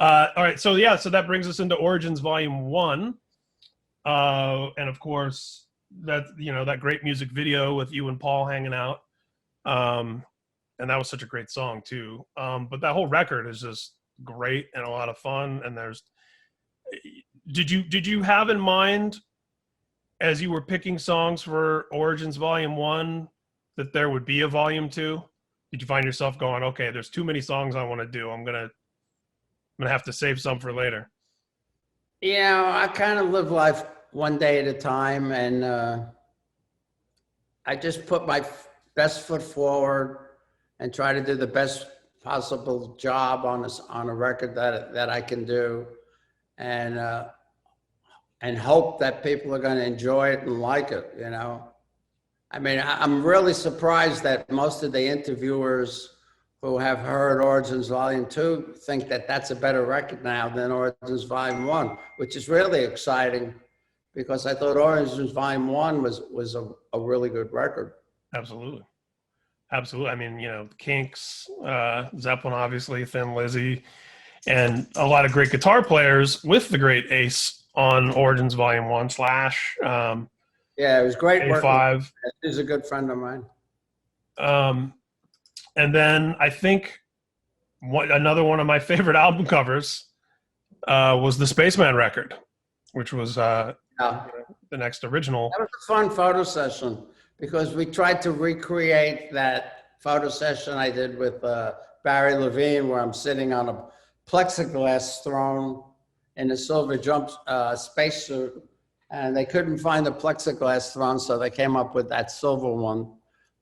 All right, so yeah, so that brings us into Origins Volume 1. And of course, that, you know, that great music video with you and Paul hanging out. And that was such a great song too. But that whole record is just great and a lot of fun. And did you have in mind, as you were picking songs for Origins Volume 1, that there would be a Volume 2? Did you find yourself going, okay, there's too many songs I want to do. I'm gonna have to save some for later? You know, I kind of live life one day at a time, and I just put my best foot forward and try to do the best possible job on a record that I can do, and hope that people are going to enjoy it and like it. You know, I mean, I'm really surprised that most of the interviewers who have heard Origins Volume 2 think that that's a better record now than Origins Volume 1, which is really exciting, because I thought Origins Volume 1 was a really good record. Absolutely. Absolutely. I mean, you know, Kinks, Zeppelin, obviously, Thin Lizzy, and a lot of great guitar players with the great Ace on Origins Volume 1 Slash. Yeah, it was great A5. He's a good friend of mine. And then I think another one of my favorite album covers was the Spaceman record, which was the next original. That was a fun photo session, because we tried to recreate that photo session I did with Barry Levine, where I'm sitting on a plexiglass throne in a silver jump spacesuit, and they couldn't find a plexiglass throne, so they came up with that silver one.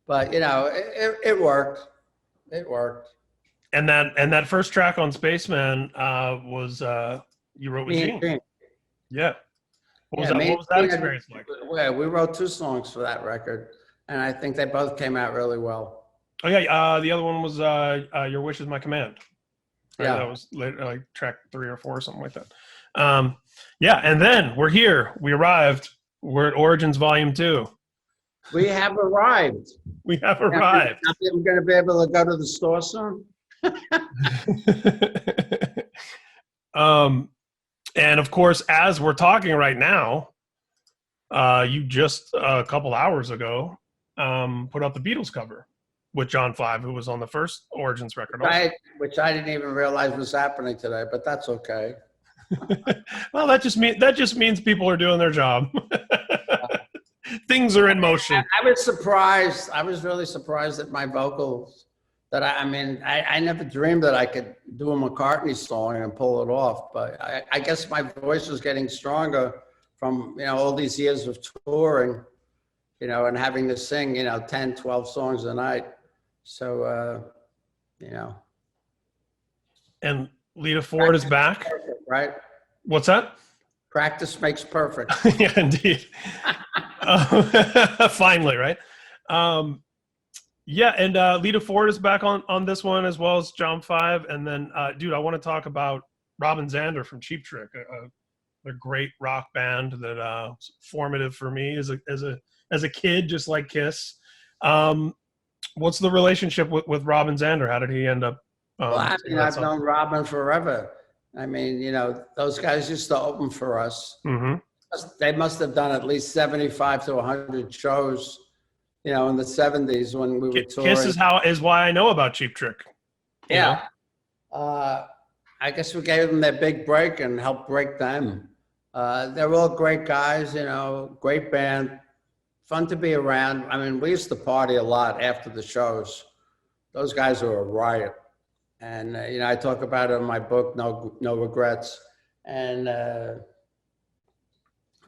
But you know, it worked. It worked. And that first track on Spaceman was you wrote with Gene. Yeah. What was that experience like? Yeah, we wrote 2 songs for that record, and I think they both came out really well. Oh yeah, the other one was Your Wish Is My Command. Right? Yeah, that was later, like track 3 or 4 or something like that. Yeah, and then we're here. We arrived. We're at Origins Volume 2. We have arrived. We have arrived. I'm going to be able to go to the store soon. And of course, as we're talking right now, you just a couple hours ago put out the Beatles cover with John 5, who was on the first Origins record. Which I didn't even realize was happening today, but that's okay. Well, that just means people are doing their job. Things are in motion. I was surprised. I was really surprised at my vocals. That I never dreamed that I could do a McCartney song and pull it off. But I guess my voice was getting stronger from, you know, all these years of touring, you know, and having to sing, you know, 10, 12 songs a night. So, you know. And Lita Ford is back. Perfect, right? What's that? Practice makes perfect. Yeah, indeed. Finally, right? Yeah, and Lita Ford is back on this one, as well as John 5. And then, dude, I want to talk about Robin Zander from Cheap Trick, a great rock band that was formative for me as a kid, just like KISS. What's the relationship with Robin Zander? How did he end up? Well, I've known Robin forever. I mean, you know, those guys used to open for us. Mm-hmm. They must have done at least 75 to 100 shows, you know, in the 70s when we were touring. KISS is why I know about Cheap Trick. Yeah. I guess we gave them their big break and helped break them. They're all great guys, you know, great band, fun to be around. I mean, we used to party a lot after the shows. Those guys were a riot. And, you know, I talk about it in my book, No Regrets. And,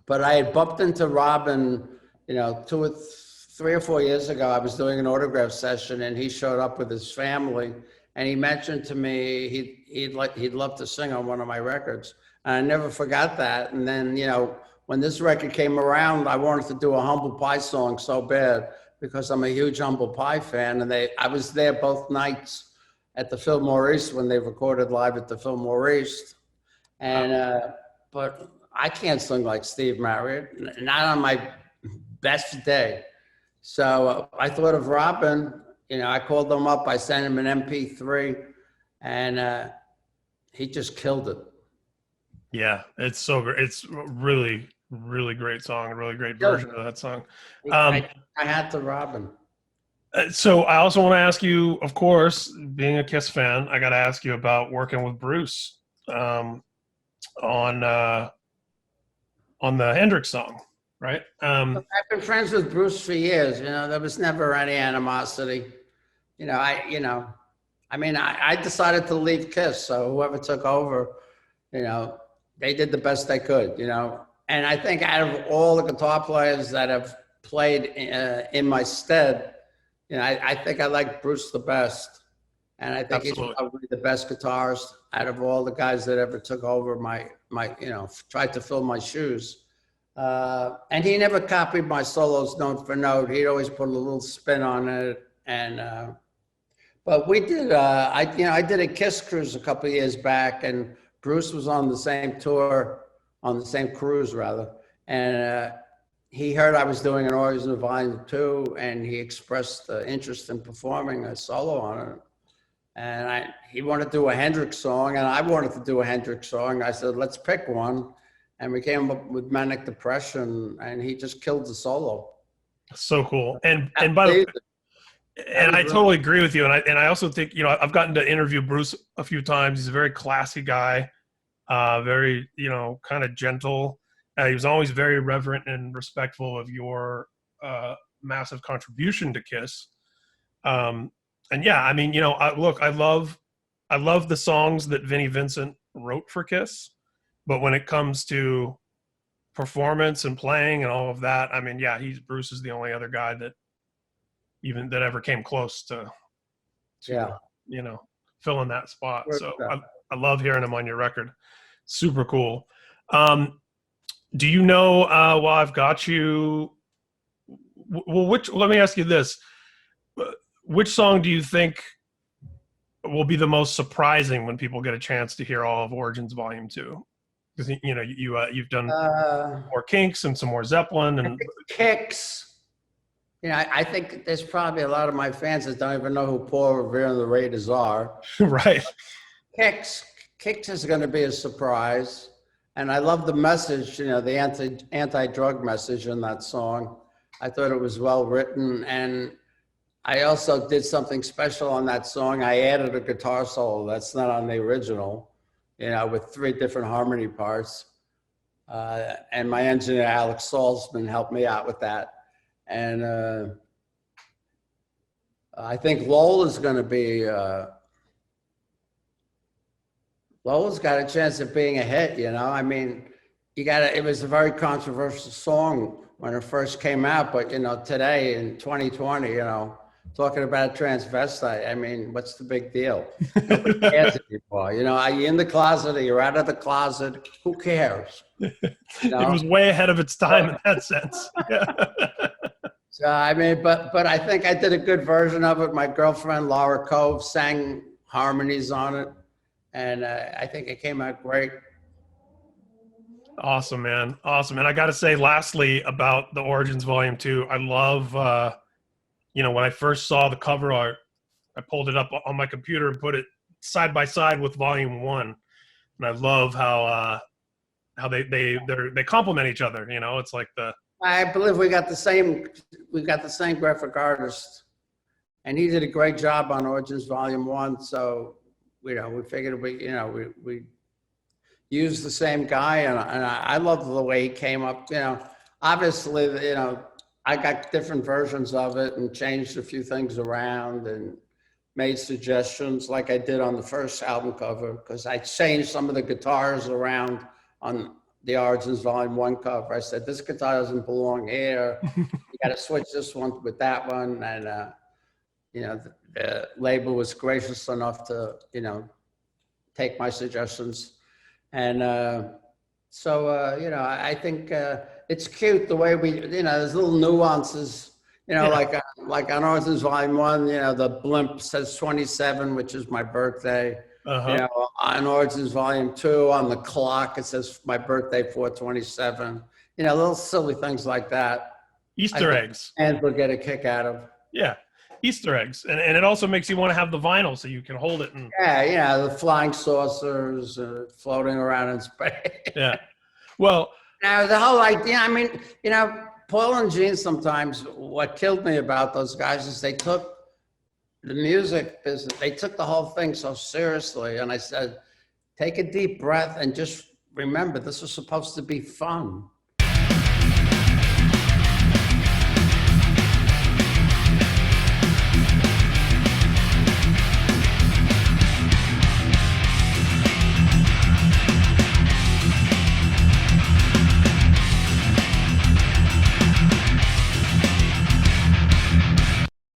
but I had bumped into Robin, you know, 3 or 4 years ago. I was doing an autograph session, and he showed up with his family, and he mentioned to me he'd love to sing on one of my records. And I never forgot that. And then, you know, when this record came around, I wanted to do a Humble Pie song so bad, because I'm a huge Humble Pie fan. And I was there both nights at the Fillmore East when they recorded live at the Fillmore East. And, but I can't sing like Steve Marriott, not on my best day. So I thought of Robin, you know, I called him up, I sent him an MP3, and he just killed it. Yeah, it's so great. It's really, really great song. A really great Killed version of that song. it. Um, I had to Robin. so I also want to ask you, of course, being a KISS fan, I got to ask you about working with Bruce um, on the Hendrix song, right? I've been friends with Bruce for years. You know, there was never any animosity. You know, I mean, I decided to leave KISS, so whoever took over, you know, they did the best they could, you know. And I think out of all the guitar players that have played in my stead, you know, I think I like Bruce the best. And I think he's Absolutely. probably the best guitarist out of all the guys that ever took over my, you know, tried to fill my shoes. And he never copied my solos note for note. He'd always put a little spin on it. And, but we did, I did a KISS cruise a couple of years back, and Bruce was on the same tour, on the same cruise rather. And he heard I was doing an Origins Vol.2, and he expressed interest in performing a solo on it. And he wanted to do a Hendrix song, and I wanted to do a Hendrix song. I said, let's pick one. And we came up with Manic Depression, and he just killed the solo. So cool. And by the way, and I totally agree with you. And I also think, you know, I've gotten to interview Bruce a few times. He's a very classy guy, very, you know, kind of gentle. He was always very reverent and respectful of your massive contribution to KISS. And yeah, I mean, you know, look, I love the songs that Vinnie Vincent wrote for KISS, but when it comes to performance and playing and all of that, I mean, yeah, Bruce is the only other guy that ever came close to you know, filling that spot. So I love hearing him on your record. Super cool. Do you know, while I've got you, well, let me ask you this. Which song do you think will be the most surprising when people get a chance to hear all of Origins Volume 2? Because, you know, you've done more Kinks and some more Zeppelin and Kicks. You know, I think there's probably a lot of my fans that don't even know who Paul Revere and the Raiders are. Right. Kicks is going to be a surprise. And I love the message, you know, the anti-drug message in that song. I thought it was well written. And I also did something special on that song. I added a guitar solo that's not on the original, you know, with 3 different harmony parts. And my engineer, Alex Salzman, helped me out with that. And I think Lola's going to be, Lola's got a chance of being a hit, you know. I mean, it was a very controversial song when it first came out, but, you know, today in 2020, you know, talking about a transvestite, I mean, what's the big deal? Nobody cares anymore. You know, are you in the closet? Are you out of the closet? Who cares? You know? It was way ahead of its time in that sense. So, I mean, but I think I did a good version of it. My girlfriend, Laura Cove, sang harmonies on it. And I think it came out great. Awesome, man. Awesome. And I got to say, lastly, about the Origins Volume 2, I love, you know, when I first saw the cover art, I pulled it up on my computer and put it side by side with Volume 1. And I love how they complement each other. You know, it's like I believe we got the same graphic artist, and he did a great job on Origins Volume 1. So, you know, we figured we used the same guy, and I love the way he came up. You know, obviously, you know, I got different versions of it and changed a few things around and made suggestions like I did on the first album cover, because I changed some of the guitars around on the Origins Volume 1 cover. I said, this guitar doesn't belong here. You got to switch this one with that one. And, you know, the label was gracious enough to, you know, take my suggestions. And so, you know, I think it's cute the way we, you know, there's little nuances, you know, yeah. like on Origins Volume 1, you know, the blimp says 27, which is my birthday. You know, on Origins Volume 2, on the clock, it says my birthday, 4/27. You know, little silly things like that. Easter eggs. And we'll get a kick out of. Yeah. Easter eggs, and it also makes you want to have the vinyl so you can hold it. And Yeah, the flying saucers floating around in space. yeah, well, Now, the whole idea, I mean, Paul and Gene, sometimes what killed me about those guys is they took the music business, they took the whole thing so seriously. And I said, take a deep breath and just remember, this is supposed to be fun.